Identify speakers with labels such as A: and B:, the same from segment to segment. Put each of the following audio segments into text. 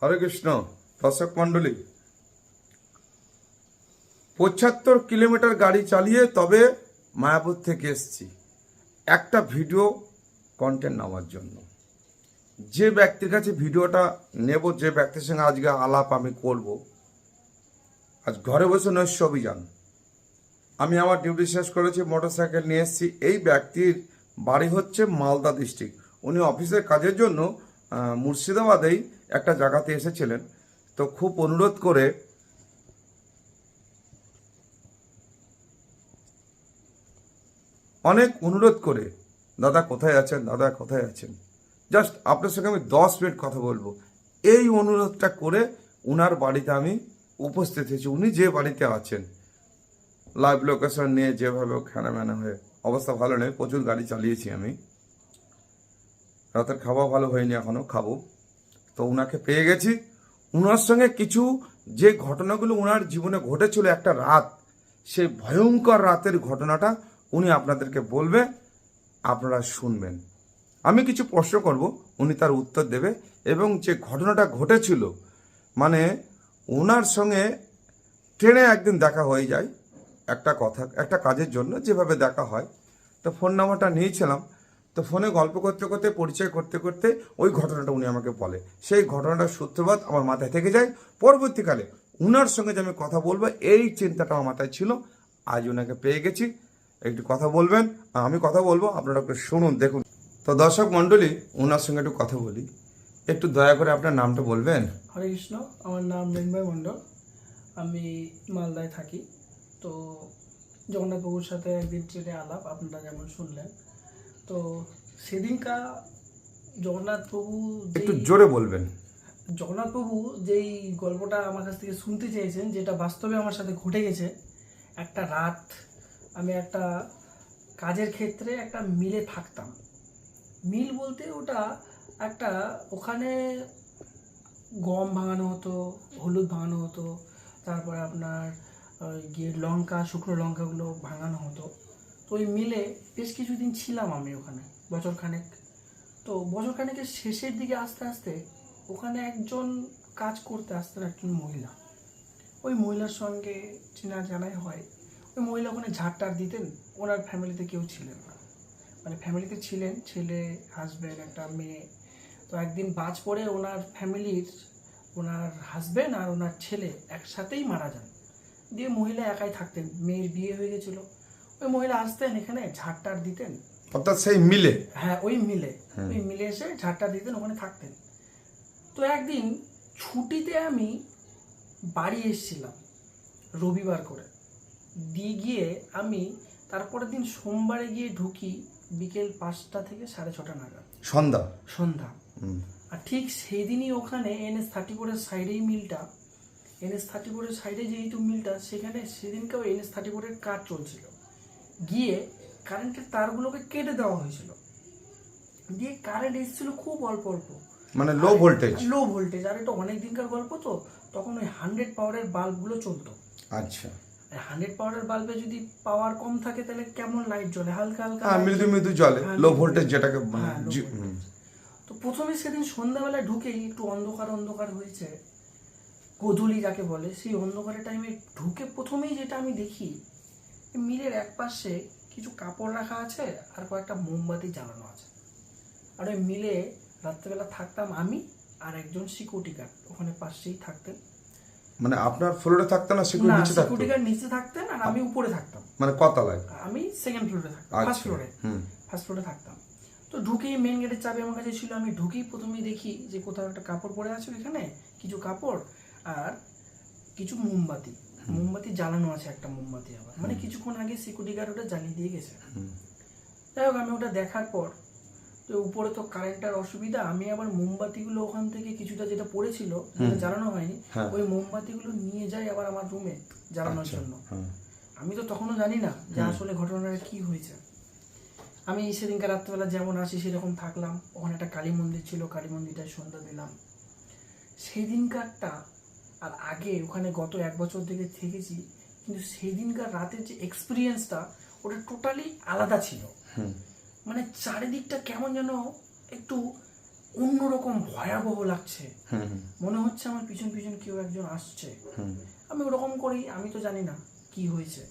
A: হরে কৃষ্ণ। দর্শক মন্ডলী, ৭৫ কিলোমিটার গাড়ি চালিয়ে তবে মায়াপুর থেকে এসেছি একটা ভিডিও কন্টেন্ট নেওয়ার জন্য। যে ব্যক্তির কাছে ভিডিওটা নেব, যে ব্যক্তির সঙ্গে আজকে আলাপ আমি করব, আজ ঘরে বসে নৈশ অভিযান। আমি আমার ডিউটি শেষ করেছি, মোটরসাইকেল নিয়ে এসেছি। এই ব্যক্তির বাড়ি হচ্ছে মালদা ডিস্ট্রিক্ট। উনি অফিসের কাজের জন্য মুর্শিদাবাদেই একটা জায়গাতে এসেছিলেন। তো খুব অনুরোধ করে দাদা কোথায় আছেন, দাদা কোথায় আছেন, জাস্ট আপনার সঙ্গে আমি 10 মিনিট কথা বলবো, এই অনুরোধটা করে উনার বাড়িতে আমি উপস্থিত হয়েছি। উনি যে বাড়িতে আছেন, লাইভ লোকেশন নিয়ে যেভাবে খ্যানাম্যানা হয়ে, অবস্থা ভালো নেই, প্রচুর গাড়ি চালিয়েছি আমি, রাতের খাওয়া ভালো হয়নি, এখনো খাবো। তো উনাকে পেয়ে গেছি। উনার সঙ্গে কিছু যে ঘটনাগুলো উনার জীবনে ঘটেছিল একটা রাত, সেই ভয়ঙ্কর রাতের ঘটনাটা উনি আপনাদেরকে বলবে, আপনারা শুনবেন। আমি কিছু প্রশ্ন করব, উনি তার উত্তর দেবে। এবং যে ঘটনাটা ঘটেছিল, মানে ওনার সঙ্গে ট্রেনে একদিন দেখা হয়ে যায়, একটা কাজের জন্য যেভাবে দেখা হয়। তো ফোন নাম্বারটা নিয়েছিলাম। তো ফোনে গল্প করতে করতে, পরিচয় করতে করতে ওই ঘটনাটা উনি আমাকে বলে। সেই ঘটনাটার সূত্রপাত আমার মাথায় থেকে যায়। পরবর্তীকালে উনার সঙ্গে যে আমি কথা বলবো, এই চিন্তাটা আমার মাথায় ছিল। আজ ওনাকে পেয়ে গেছি, একটু কথা বলবেন, আমি কথা বলবো, আপনারা একটু শুনুন, দেখুন। তো দর্শক মণ্ডলী, ওনার সঙ্গে একটু কথা বলি। একটু দয়া করে আপনার নামটা বলবেন।
B: হরে কৃষ্ণ, আমার নাম মৃন্ময় মণ্ডল, আমি মালদায় থাকি। তো জগন্নাথবাবুর সাথে একদিন ট্রেনে আলাপ, আপনারা যেমন শুনলেন। তো সেদিনকার জগন্নাথবাবু
A: একটু জোরে বলবেন।
B: জগন্নাথবাবু যেই গল্পটা আমার কাছ থেকে শুনতে চেয়েছেন, যেটা বাস্তবে আমার সাথে ঘটে গেছে। একটা রাত আমি একটা কাজের ক্ষেত্রে একটা মিলে থাকতাম। মিল বলতে ওটা একটা, ওখানে গম ভাঙানো হতো, হলুদ ভাঙানো হতো, তারপরে আপনার গিয়ে লঙ্কা, শুকনো লঙ্কাগুলো ভাঙানো হতো। তো ওই মিলে বেশ কিছুদিন ছিলাম আমি ওখানে, বছরখানেক। তো বছরখানেকের শেষের দিকে আস্তে আস্তে ওখানে একজন কাজ করতে আসতেন, একজন মহিলা। ওই মহিলার সঙ্গে চেনা জানাই হয়। ওই মহিলা ওখানে ঝাড়টার দিতেন। ওনার ফ্যামিলিতে কেউ ছিলেন না, মানে ফ্যামিলিতে ছিলেন ছেলে, হাজব্যান্ড, একটা মেয়ে। তো একদিন বাজ পড়ে ওনার ফ্যামিলির, ওনার হাজব্যান্ড আর ওনার ছেলে একসাথেই মারা যান। দিয়ে মহিলা একাই থাকতেন, মেয়ের বিয়ে হয়ে গেছিল। ওই মহিলা আসতেন এখানে, ঝাড়টার দিতেন।
A: অর্থাৎ সেই মিলে?
B: হ্যাঁ, ওই মিলে এসে ঝাড়টা দিতেন, ওখানে থাকতেন। তো একদিন ছুটিতে আমি বাড়ি এসেছিলাম, রবিবার করে দিয়ে গিয়ে আমি তারপরের দিন সোমবারে গিয়ে ঢুকি বিকেল 5টা থেকে 6:30 নাগাদ, সন্ধ্যা। আর ঠিক সেই দিনই ওখানে NS-34-এর সাইডেই মিলটা, NS-34-এর সাইডে যেহেতু মিলটা, সেখানে সেদিনকেও NS-34-এর কাজ চলছিল। গিয়ে কারেন্টের তারগুলোকে কেটে দেওয়া হয়েছিল। দিয়ে কারেন্ট এসেছিল খুব অল্প অল্প,
A: মানে লো ভোল্টেজ।
B: আর এটা অনেক দিনকার গল্প। তো তখন ওই 100 পাওয়ারের বাল্বগুলো চলতো।
A: আচ্ছা।
B: 100 পাওয়ারের বাল্বে যদি পাওয়ার কম থাকে তাহলে কেমন লাইট জ্বলে, হালকা হালকা,
A: মৃদু মৃদু জ্বলে, লো ভোল্টেজ যেটাকে।
B: তো প্রথমে সেদিন সন্ধ্যাবেলায় ঢুকেই একটু অন্ধকার অন্ধকার হয়েছে, গোধূলি যাকে বলে, সেই অন্ধকারের টাইমে ঢুকে প্রথমেই যেটা আমি দেখি, মিলের এক পাশে কিছু কাপড় রাখা আছে আর কয়েকটা মোমবাতি জ্বালানো আছে। আর ওই মিলে রাত্রেবেলা থাকতাম আমি আর একজন সিকিউরিটি গার্ড, ওখানে পাশেই থাকতেন।
A: মানে আপনার ফ্লোরে থাকতেন না
B: সিকিউরিটি গার্ড নিচে থাকতেন আর আমি উপরে থাকতাম।
A: মানে কতলায়?
B: আমি সেকেন্ড ফ্লোরে থাকতাম, ফার্স্ট ফ্লোরে থাকতাম। তো ঢুকেই মেন গেটের চাবি আমার কাছে ছিল। আমি ঢুকেই প্রথমেই দেখি যে কোথাও একটা কাপড় পরে আছে, এখানে কিছু কাপড় আর কিছু মোমবাতি জ্বালানো আছে, একটা মোমবাতি আবার, মানে কিছুক্ষণ আগে সিকিউরিটি গার্ড ওটা জ্বালিয়ে দিয়ে গেছে। যাই হোক, আমি ওটা দেখার পর, তো উপরে তো কারেন্টের অসুবিধা, আমি আবার মোমবাতিগুলো ওখান থেকে কিছুটা যেটা পড়েছিল, যেটা জ্বালানো হয়নি, ওই মোমবাতিগুলো নিয়ে যাই আবার আমার রুমে জ্বালানোর জন্য। আমি তো তখনও জানি না যে আসলে ঘটনাটা কি হয়েছে। আমি সেদিনকার রাত্রেবেলা যেমন আসি সেরকম থাকলাম। ওখানে একটা কালী মন্দির ছিল, কালী মন্দিরটায় সন্ধ্যা দিলাম। সেই দিনকারটা, আর আগে ওখানে গত 1 বছর থেকে থেকেছি, কিন্তু সেই দিনকার রাতের যে এক্সপিরিয়েন্সটা, ওটা টোটালি আলাদা ছিল। মানে চারিদিকটা কেমন যেন একটু অন্যরকম ভয়াবহ লাগছে,
A: হুম হুম
B: মনে হচ্ছে আমার পিছন পিছন কেউ একজন আসছে।
A: হুম
B: আমি ওরকম করেই, আমি তো জানি না কি হয়েছে,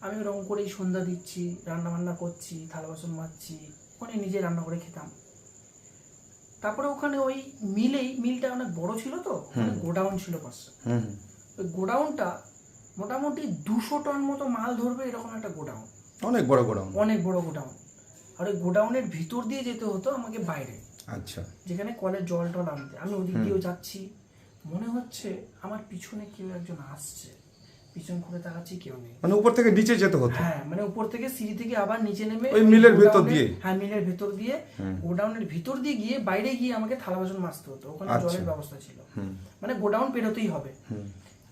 B: আমি ওরকম করেই সন্ধ্যা দিচ্ছি, রান্না বান্না করছি, থালা বাসন মাজছি, ওখানে নিজে রান্না করে খেতাম। তারপরে ওখানে ওই মিলটা অনেক বড় ছিল, তো ওখানে গোডাউন ছিল পাশে।
A: হুম
B: ওই গোডাউনটা মোটামুটি 200 টন মতো মাল ধরবে এরকম একটা গোডাউন,
A: অনেক বড় গোডাউন।
B: অনেক বড় গোডাউন। আর ওই গোডাউনের ভিতর দিয়ে যেতে হতো আমাকে বাইরে,
A: আচ্ছা।
B: যেখানে কলের জল টল আনতে। আমি ওদিক দিয়েও যাচ্ছি, মনে হচ্ছে আমার পিছনে কেউ একজন আসছে, পিছন ঘুরে তাকাচ্ছি, কেউ নেই।
A: মানে উপর থেকে নিচে যেতে হতো?
B: হ্যাঁ, মানে উপর থেকে সিঁড়ি থেকে আবার নিচে নেমে
A: ওই মিলের ভেতর
B: গোডাউনের-
A: দিয়ে?
B: হ্যাঁ, মিলের ভেতর দিয়ে, গোডাউনের ভিতর দিয়ে গিয়ে বাইরে গিয়ে আমাকে থালা বাসন মাজতে হতো। ওখানে
A: আচ্ছা।
B: জলের ব্যবস্থা ছিল,
A: হুম
B: মানে গোডাউন পেরোতেই হবে।
A: হুম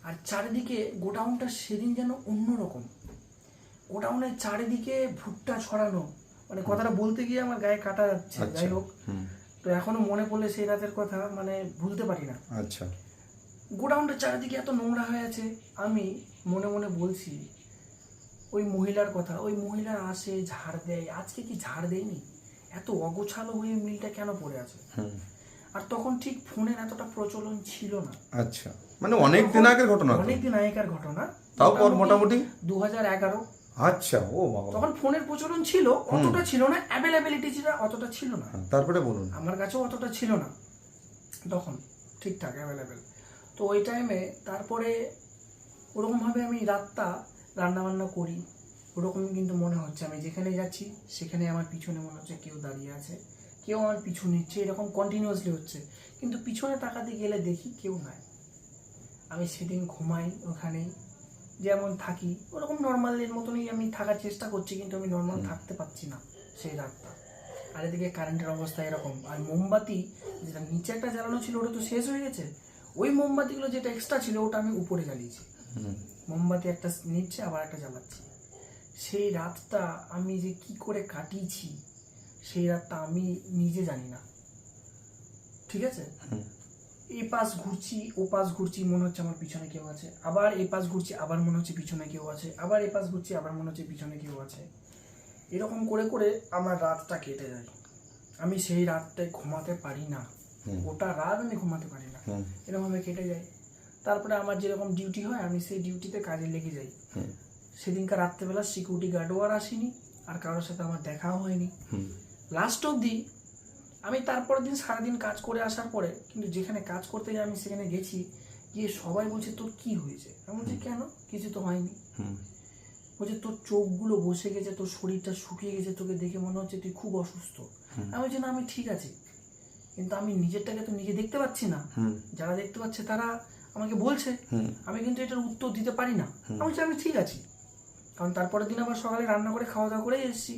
B: আর চারিদিকে গোডাউনটা সেদিন যেন অন্যরকম, গোডাউনের চারিদিকে ভুট্টা ছড়ানো, মানে কথাটা বলতে গিয়ে আমার গায়ে কাটা যাচ্ছে।
A: আচ্ছা।
B: যাই হোক,
A: হুম
B: তো এখনো মনে পড়লে সেই রাতের কথা মানে ভুলতে পারি না।
A: আচ্ছা।
B: গোডাউনটা চারিদিকে এত নোংরা হয়ে আছে, আমি মনে মনে বলছি ওই মহিলার কথা, ওই মহিলা আসে, ঝাড় দেয়, আজকে কি ঝাড় দেয়নি? এত অগোছালো হয়ে মিলটা কেন পড়ে আছে?
A: হুম
B: আর তখন ঠিক ফোনের এতটা প্রচলন ছিল না।
A: আচ্ছা, মানে অনেক দিন আগের ঘটনা তো?
B: অনেকদিন আগেকার ঘটনা,
A: তাও মোটামুটি
B: 2011।
A: আচ্ছা, ও বাবা।
B: তখন ফোনের প্রচলন ছিল, অতটা ছিল না, অ্যাভেলেবিলিটি ছিল অতটা ছিল না,
A: তারপরে বলুন।
B: আমার কাছেও অতটা ছিল না তখন, ঠিকঠাক অ্যাভেলেবেল। তো ওই টাইমে তারপরে ওরকমভাবে আমি রাতটা রান্না বান্না করি, ওরকম কিন্তু মনে হচ্ছে আমি যেখানে যাচ্ছি সেখানে আমার পিছনে মনে হচ্ছে কেউ দাঁড়িয়ে আছে, কেউ আমার পিছু নিচ্ছে, এরকম কন্টিনিউয়াসলি হচ্ছে। কিন্তু পিছনে তাকাতে গেলে দেখি কেউ নাই। আমি সেদিন ঘুমাই ওখানেই, যেমন থাকি ওরকম নর্মালের মতনই আমি থাকার চেষ্টা করছি, কিন্তু আমি নর্মাল থাকতে পারছি না সেই রাতটা। আর এদিকে কারেন্টের অবস্থা এরকম, আর মোমবাতি যেটা নিচে একটা জ্বালানো ছিল ওটা তো শেষ হয়ে গেছে, ওই মোমবাতিগুলো যেটা এক্সট্রা ছিল ওটা আমি উপরে জ্বালিয়েছি। মোমবাতি একটা নিচ্ছে, আবার একটা জ্বালাচ্ছি। সেই রাতটা আমি যে কি করে কাটিয়েছি, সেই রাতটা আমি নিজে জানি না, ঠিক আছে? এই পাশ ঘুরছি, ও পাশ ঘুরছি, মনে হচ্ছে আমার পিছনে কেউ আছে, আবার এই পাশ ঘুরছি, আবার মনে হচ্ছে পিছনে কেউ আছে, আবার এই পাশ ঘুরছি, আবার মনে হচ্ছে পিছনে কেউ আছে। এরকম করে করে আমার রাতটা কেটে যায়। আমি সেই রাতটায় ঘুমাতে পারি না, ওটা রাত আমি ঘুমাতে পারি না, এরকমভাবে কেটে যায়। তারপরে আমার যেরকম ডিউটি হয়, আমি সেই ডিউটিতে কাজে লেগে যাই। সেদিনকার রাত্রেবেলা সিকিউরিটি গার্ডও আর আসেনি, আর কারোর সাথে আমার দেখাও হয়নি লাস্ট অবধি। আমি তারপরের দিন সারাদিন কাজ করে আসার পরে, কিন্তু যেখানে কাজ করতে যাই আমি সেখানে গেছি, গিয়ে সবাই বলছে তোর কি হয়েছে? আমি বলছি কেন, কিছু তো হয়নি। বলছে তোর চোখগুলো বসে গেছে, তোর শরীরটা শুকিয়ে গেছে, তোকে দেখে মনে হচ্ছে তুই খুব অসুস্থ। আমি বলছি না, আমি ঠিক আছি, কিন্তু আমি নিজেরটাকে তো নিজে দেখতে পাচ্ছি না, যারা দেখতে পাচ্ছে তারা আমাকে বলছে, আমি কিন্তু এটার উত্তর দিতে পারি না। আমি বলছি আমি ঠিক আছি, কারণ তারপরের দিন আবার সকালে রান্না করে খাওয়া দাওয়া করেই এসেছি।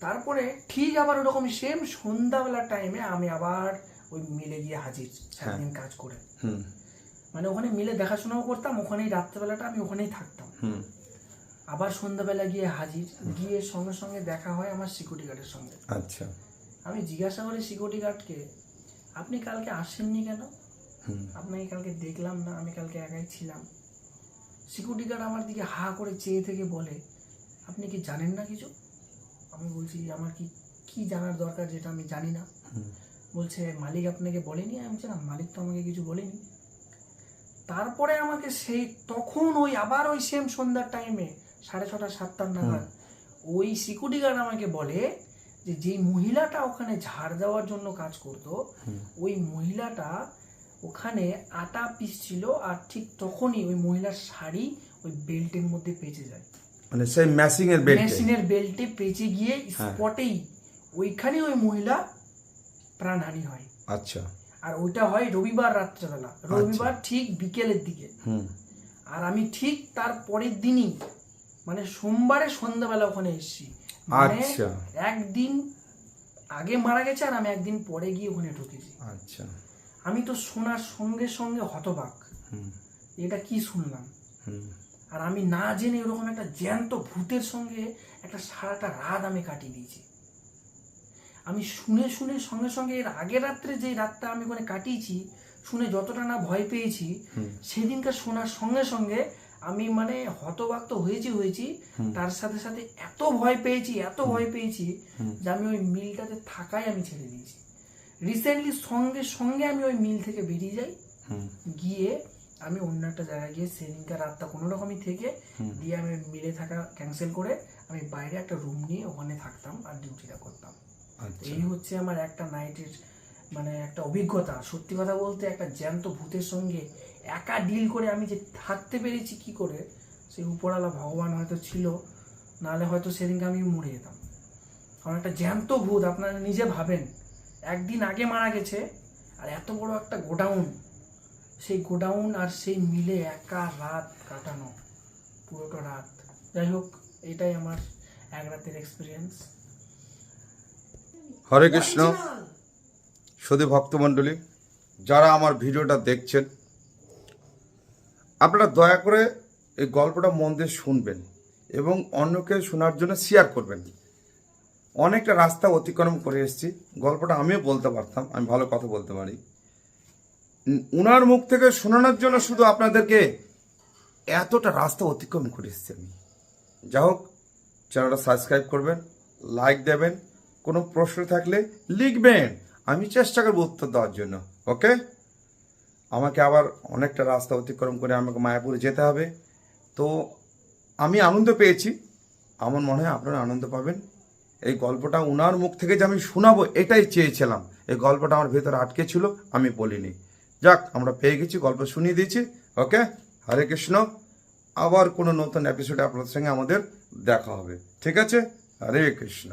B: তারপরে ঠিক আবার ওরকম সেম সন্ধ্যাবেলার টাইমে আমি আবার ওই মিলে গিয়ে হাজির, একদিন কাজ করে। মানে ওখানে মিলে দেখাশোনাও করতাম, ওখানেই রাত্রেবেলাটা আমি ওখানেই থাকতাম। আবার সন্ধ্যাবেলা গিয়ে হাজির, গিয়ে সঙ্গে সঙ্গে দেখা হয় আমার সিকিউরিটি গার্ডের সঙ্গে।
A: আচ্ছা।
B: আমি জিজ্ঞাসা করি সিকিউরিটি গার্ডকে, আপনি কালকে আসেননি কেন? আপনাকে কালকে দেখলাম না, আমি কালকে একাই ছিলাম। সিকিউরিটি গার্ড আমার দিকে হা করে চেয়ে থেকে বলে, আপনি কি জানেন না কিছু? আমি বলছি আমার কি জানার দরকার যেটা আমি জানি না? বলছে মালিক আপনাকে বলেনি? আমি বলছি না, মালিক তো আমাকে কিছু বলেনি। তারপরে আমাকে সেই তখন ওই আবার ওই সেম সন্ধ্যার টাইমে 6:30 7টা নাগাদ ওই সিকিউরিটি গার্ড আমাকে বলে যে যেই মহিলাটা ওখানে ঝাড় দেওয়ার জন্য কাজ করতো, ওই মহিলাটা ওখানে আটা পিসছিল, আর ঠিক তখনই ওই মহিলার শাড়ি ওই বেল্টের মধ্যে পেঁচে যায়,
A: মানে সেই মেশিনের
B: বেল্টে পেঁচে গিয়ে স্পটেই ওইখানে ওই মহিলা প্রাণহানি হয়।
A: আচ্ছা।
B: আর ওইটা হয় রবিবার রাত্রেবেলা, রবিবার ঠিক বিকেলের দিকে। আর আমি ঠিক তার পরের দিনই মানে সোমবারে সন্ধ্যাবেলা ওখানে এসেছি।
A: আচ্ছা।
B: একদিন আগে মারা গেছে আর আমি একদিন পরে গিয়ে ওখানে ঢুকেছি।
A: আচ্ছা।
B: আমি তো শোনার সঙ্গে সঙ্গে হতবাক, এটা কি শুনলাম। আর আমি না জেনে এরকম একটা জ্যান্ত ভূতের সঙ্গে একটা সারাটা রাত আমি কাটিয়ে দিয়েছি। আমি শুনে শুনে সঙ্গে সঙ্গে এর আগের রাত্রে যে রাতটা আমি ওখানে কাটিয়েছি, শুনে যতটা না ভয় পেয়েছি, সেদিনকার শোনার সঙ্গে সঙ্গে আমি মানে হতবাক তো হয়েছি, তার সাথে সাথে এত ভয় পেয়েছি যে আমি ওই মিলটাতে থাকাই আমি ছেড়ে দিয়েছি। রিসেন্টলি সঙ্গে সঙ্গে আমি ওই মিল থেকে বেরিয়ে যাই,
A: হুম
B: গিয়ে আমি অন্য একটা জায়গায় গিয়ে সেদিনকার রাতটা কোনো রকমই থেকে দিয়ে আমি মিলে থাকা ক্যান্সেল করে আমি বাইরে একটা রুম নিয়ে ওখানে থাকতাম আর ডিউটিটা করতাম।
A: আচ্ছা
B: এই হচ্ছে আমার একটা নাইটের মানে একটা অভিজ্ঞতা। সত্যি কথা বলতে একটা জ্যান্ত ভূতের সঙ্গে একা ডিল করে আমি যে থাকতে পেরেছি কি করে, সেই উপরওয়ালা ভগবান হয়তো ছিল, নাহলে হয়তো সেদিনকে আমি মরে যেতাম। কারণ একটা জ্যান্ত ভূত আপনারা নিজে ভাবেন, একদিন আগে মারা গেছে আর এত বড় একটা গোডাউন, সেই গোডাউন আর সেই মিলে একা রাত কাটানো, পুরোটা রাত। যাই হোক, এটাই আমার এক রাতের এক্সপিরিয়েন্স।
A: হরে কৃষ্ণ। সুধী ভক্তমণ্ডলী, যারা আমার ভিডিওটা দেখছেন, আপনারা দয়া করে এই গল্পটা মন দিয়ে শুনবেন এবং অন্যকে শোনার জন্য শেয়ার করবেন। অনেকটা রাস্তা অতিক্রম করে এসেছি, গল্পটা আমিও বলতে পারতাম, আমি ভালো কথা বলতে পারি। উনার মুখ থেকে শোনানোর জন্য শুধু আপনাদেরকে এতটা রাস্তা অতিক্রম করে এসেছি আমি। যা হোক, চ্যানেলটা সাবস্ক্রাইব করবেন, লাইক দেবেন, কোনো প্রশ্ন থাকলে লিখবেন, আমি চেষ্টা করবো উত্তর দেওয়ার জন্য। ওকে, আমাকে আবার অনেকটা রাস্তা অতিক্রম করে আমাকে মায়াপুরে যেতে হবে। তো আমি আনন্দ পেয়েছি, আমার মনে হয় আপনারা আনন্দ পাবেন। এই গল্পটা উনার মুখ থেকে যে আমি শোনাবো এটাই চেয়েছিলাম, এই গল্পটা আমার ভেতরে আটকে ছিল, আমি বলিনি। যাক, আমরা পেয়ে গেছি, গল্প শুনিয়ে দিয়েছি। ওকে, হরে কৃষ্ণ। আবার কোনো নতুন এপিসোডে আপনাদের সঙ্গে আমাদের দেখা হবে, ঠিক আছে? হরে কৃষ্ণ।